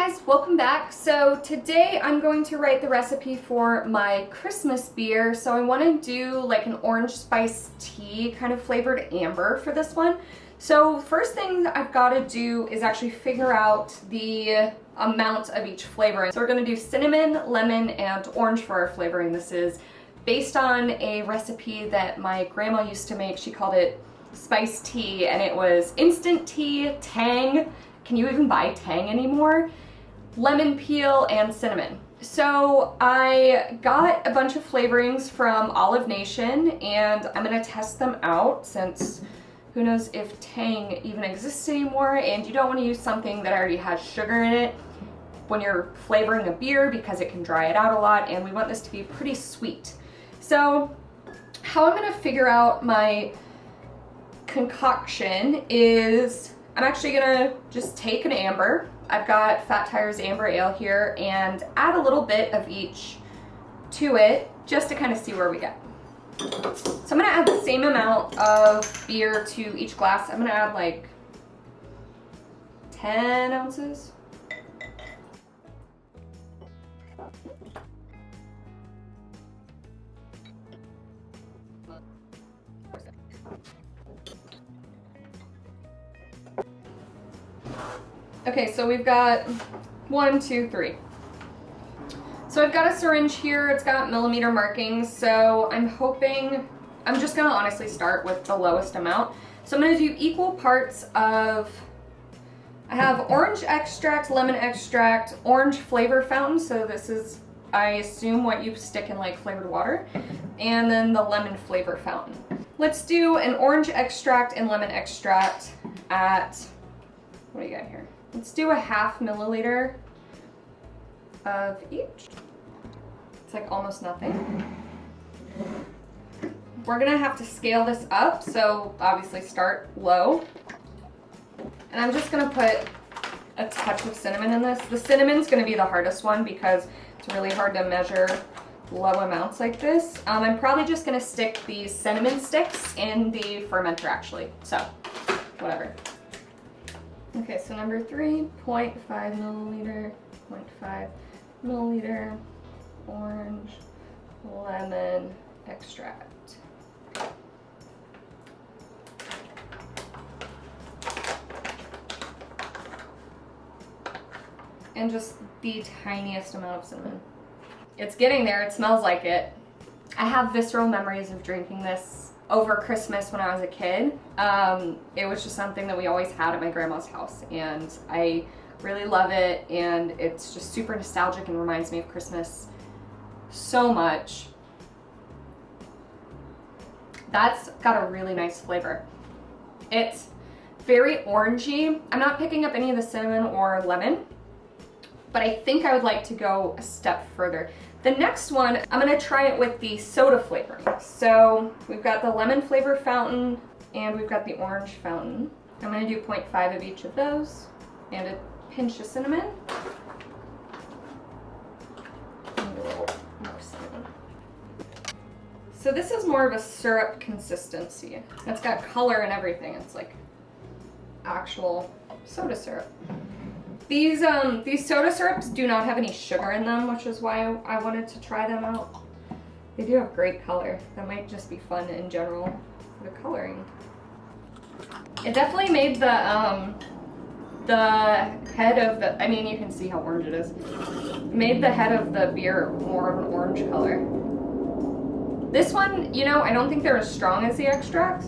guys, welcome back. So today I'm going to write the recipe for my Christmas beer. So I want to do like an orange spice tea kind of flavored amber for this one. So first thing I've got to do is actually figure out the amount of each flavor. So we're going to do cinnamon, lemon, and orange for our flavoring. This is based on a recipe that my grandma used to make. She called it spice tea, and it was instant tea, tang. Can you even buy tang anymore? Lemon peel and cinnamon. So I got a bunch of flavorings from Olive Nation, and I'm gonna test them out since who knows if tang even exists anymore, and you don't want to use something that already has sugar in it when you're flavoring a beer because it can dry it out a lot, and we want this to be pretty sweet. So how I'm gonna figure out my concoction is I'm actually gonna just take an amber. I've got Fat Tire's Amber Ale here and add a little bit of each to it just to kind of see where we get. So I'm gonna add the same amount of beer to each glass. I'm gonna add like 10 ounces. Okay, so we've got 1, 2, 3. So I've got a syringe here, it's got millimeter markings, so I'm just gonna honestly start with the lowest amount. So I'm gonna do equal parts of, I have orange extract, lemon extract, orange flavor fountain, so this is, I assume, what you stick in like flavored water, and then the lemon flavor fountain. Let's do an orange extract and lemon extract at, what do you got here? Let's do a 1/2 milliliter of each. It's like almost nothing. We're gonna have to scale this up, so obviously start low. And I'm just gonna put a touch of cinnamon in this. The cinnamon's gonna be the hardest one because it's really hard to measure low amounts like this. I'm probably just gonna stick these cinnamon sticks in the fermenter actually, so whatever. Okay, so number 3, 0.5 milliliter, 0.5 milliliter orange lemon extract. And just the tiniest amount of cinnamon. It's getting there, it smells like it. I have visceral memories of drinking this over Christmas when I was a kid. It was just something that we always had at my grandma's house, and I really love it, and it's just super nostalgic and reminds me of Christmas so much. That's got a really nice flavor. It's very orangey. I'm not picking up any of the cinnamon or lemon, but I think I would like to go a step further. The next one, I'm gonna try it with the soda flavoring. So we've got the lemon flavor fountain and we've got the orange fountain. I'm gonna do 0.5 of each of those and a pinch of cinnamon. And a little more cinnamon. So this is more of a syrup consistency. It's got color and everything. It's like actual soda syrup. These soda syrups do not have any sugar in them, which is why I wanted to try them out. They do have great color. That might just be fun in general for the coloring. It definitely made the head of the, I mean, you can see how orange it is. Made the head of the beer more of an orange color. This one, you know, I don't think they're as strong as the extracts.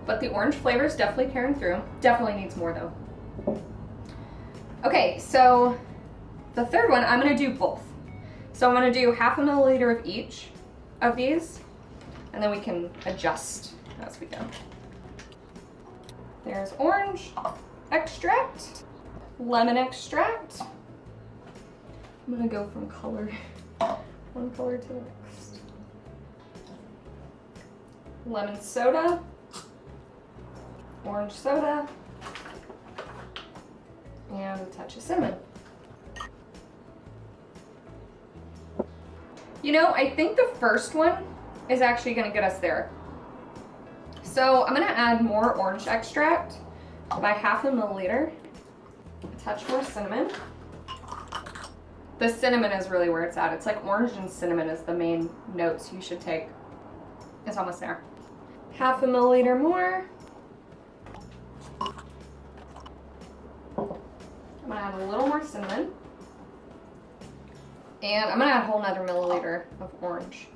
But the orange flavor is definitely carrying through. Definitely needs more though. Okay, so the third one, I'm gonna do both. So I'm gonna do 1/2 milliliter of each of these, and then we can adjust as we go. There's orange extract, lemon extract. I'm gonna go from one color to the next. Lemon soda. Orange soda, and a touch of cinnamon. You know, I think the first one is actually gonna get us there. So I'm gonna add more orange extract by 1/2 milliliter. A touch more cinnamon. The cinnamon is really where it's at. It's like orange and cinnamon is the main notes you should take. It's almost there. 1/2 milliliter more. I'm gonna add a little more cinnamon. And I'm gonna add a whole nother milliliter of orange.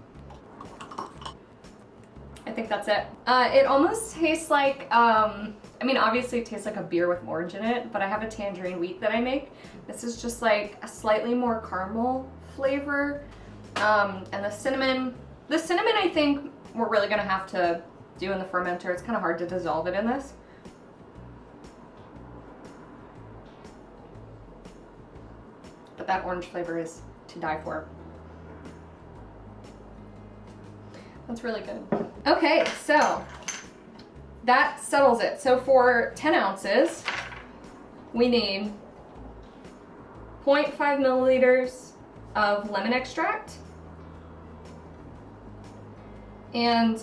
I think that's it. It almost tastes like, I mean, obviously it tastes like a beer with orange in it, but I have a tangerine wheat that I make. This is just like a slightly more caramel flavor. And the cinnamon I think we're really gonna have to do in the fermenter. It's kind of hard to dissolve it in this. But that orange flavor is to die for. That's really good. Okay, so that settles it. So for 10 ounces, we need 0.5 milliliters of lemon extract and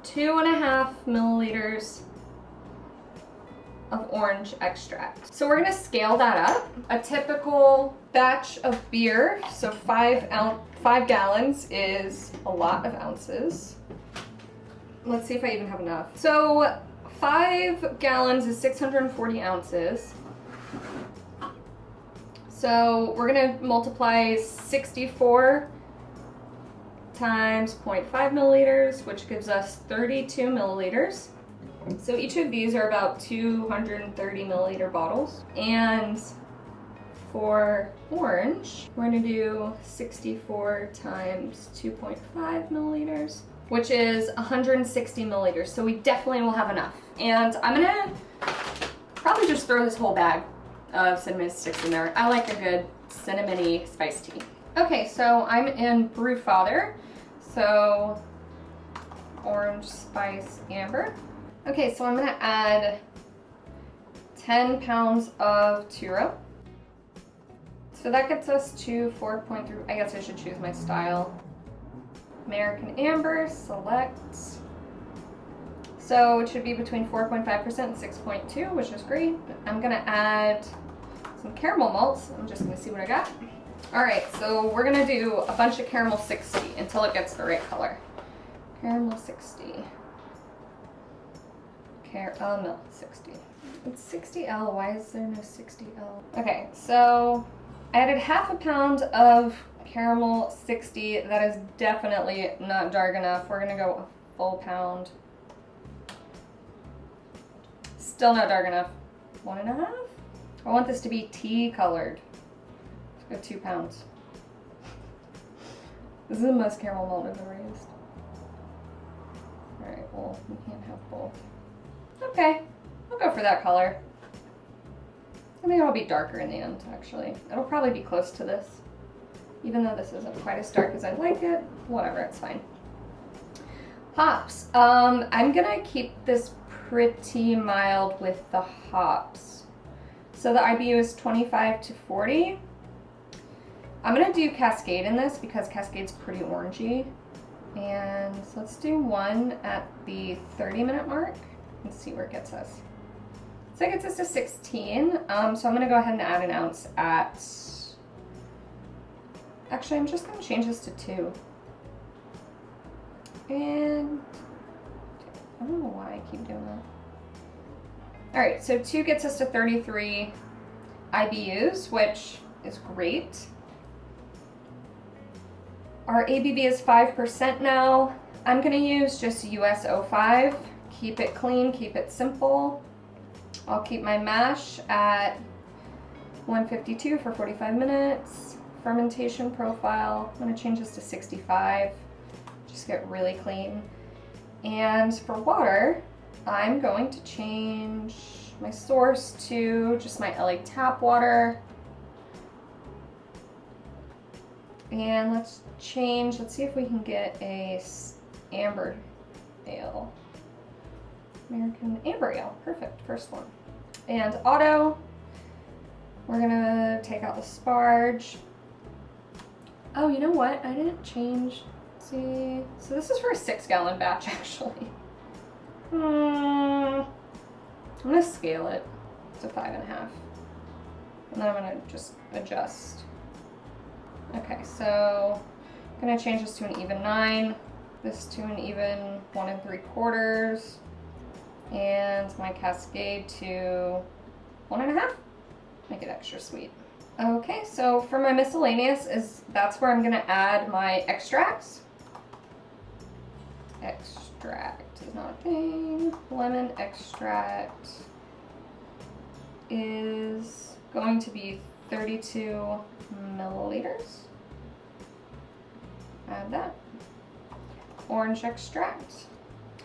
2.5 milliliters of orange extract. So we're gonna scale that up. A typical batch of beer, so 5 gallons is a lot of ounces. Let's see if I even have enough. So 5 gallons is 640 ounces. So we're gonna multiply 64 times 0.5 milliliters, which gives us 32 milliliters. So each of these are about 230 milliliter bottles. And for orange, we're gonna do 64 times 2.5 milliliters, which is 160 milliliters. So we definitely will have enough. And I'm gonna probably just throw this whole bag of cinnamon sticks in there. I like a good cinnamony spice tea. Okay, so I'm in Brewfather. So orange spice amber. Okay, so I'm gonna add 10 pounds of churro. So that gets us to 4.3, I guess I should choose my style. American Amber, select. So it should be between 4.5% and 6.2, which is great. I'm gonna add some caramel malts. I'm just gonna see what I got. All right, so we're gonna do a bunch of caramel 60 until it gets the right color. Caramel 60. Caramel 60. It's 60L, why is there no 60L? Okay, so I added 1/2 pound of caramel 60. That is definitely not dark enough. We're gonna go a full pound. Still not dark enough. 1.5? I want this to be tea colored. Let's go 2 pounds. This is the most caramel malt I've ever used. Alright, well, we can't have both. Okay, I'll go for that color. I think it'll be darker in the end, actually. It'll probably be close to this. Even though this isn't quite as dark as I like it. Whatever, it's fine. Hops. I'm gonna keep this pretty mild with the hops. So the IBU is 25 to 40. I'm gonna do Cascade in this because Cascade's pretty orangey. And so let's do one at the 30-minute mark and see where it gets us. So it gets us to 16. So I'm gonna go ahead and add an ounce at, actually I'm just gonna change this to 2. And I don't know why I keep doing that. All right, so 2 gets us to 33 IBUs, which is great. Our ABV is 5% now. I'm gonna use just US 05. Keep it clean, keep it simple. I'll keep my mash at 152 for 45 minutes. Fermentation profile, I'm gonna change this to 65. Just get really clean. And for water, I'm going to change my source to just my LA tap water. And let's see if we can get a amber ale. American Amber Ale, perfect, first one. And auto, we're gonna take out the sparge. Oh, you know what? I didn't change See, so this is for a 6-gallon batch actually. I'm gonna scale it to 5.5. And then I'm gonna just adjust. Okay, so I'm gonna change this to an even 9, this to an even 1 3/4, and my Cascade to 1.5. Make it extra sweet. Okay, so for my miscellaneous, that's where I'm gonna add my extracts. Extract is not a thing. Lemon extract is going to be 32 milliliters. Add that. Orange extract,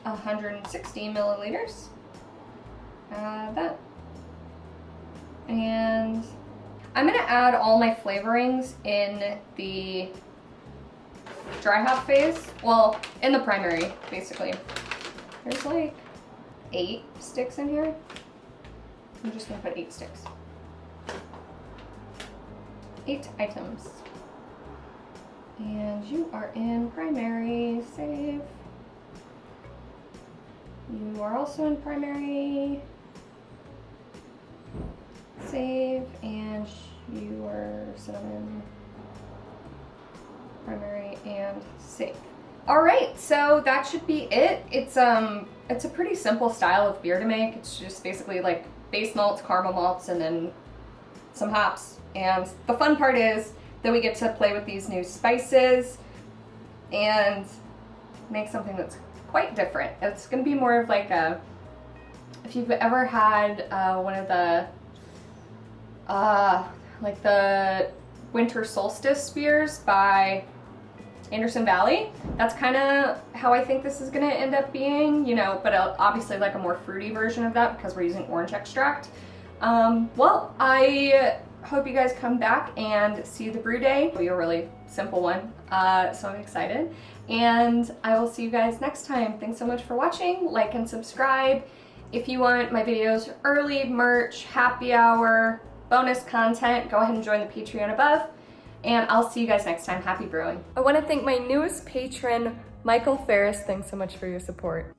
160 milliliters. Add that. And I'm gonna add all my flavorings in the dry hop phase. Well, in the primary, basically. There's like 8 sticks in here. I'm just gonna put 8 sticks. 8 items. And you are in primary, save. You are also in primary, save, and your cinnamon, primary, and save. All right, so that should be it. It's a pretty simple style of beer to make. It's just basically like base malts, caramel malts, and then some hops. And the fun part is that we get to play with these new spices and make something that's quite different. It's gonna be more of like if you've ever had one of the like the Winter Solstice beers by Anderson Valley. That's kind of how I think this is gonna end up being, you know, but obviously like a more fruity version of that because we're using orange extract. Well, I hope you guys come back and see the brew day. It'll be a really simple one, so I'm excited. And I will see you guys next time. Thanks so much for watching. Like and subscribe. If you want my videos early, merch, happy hour, bonus content, go ahead and join the Patreon above. And I'll see you guys next time. Happy brewing. I want to thank my newest patron, Michael Ferris. Thanks so much for your support.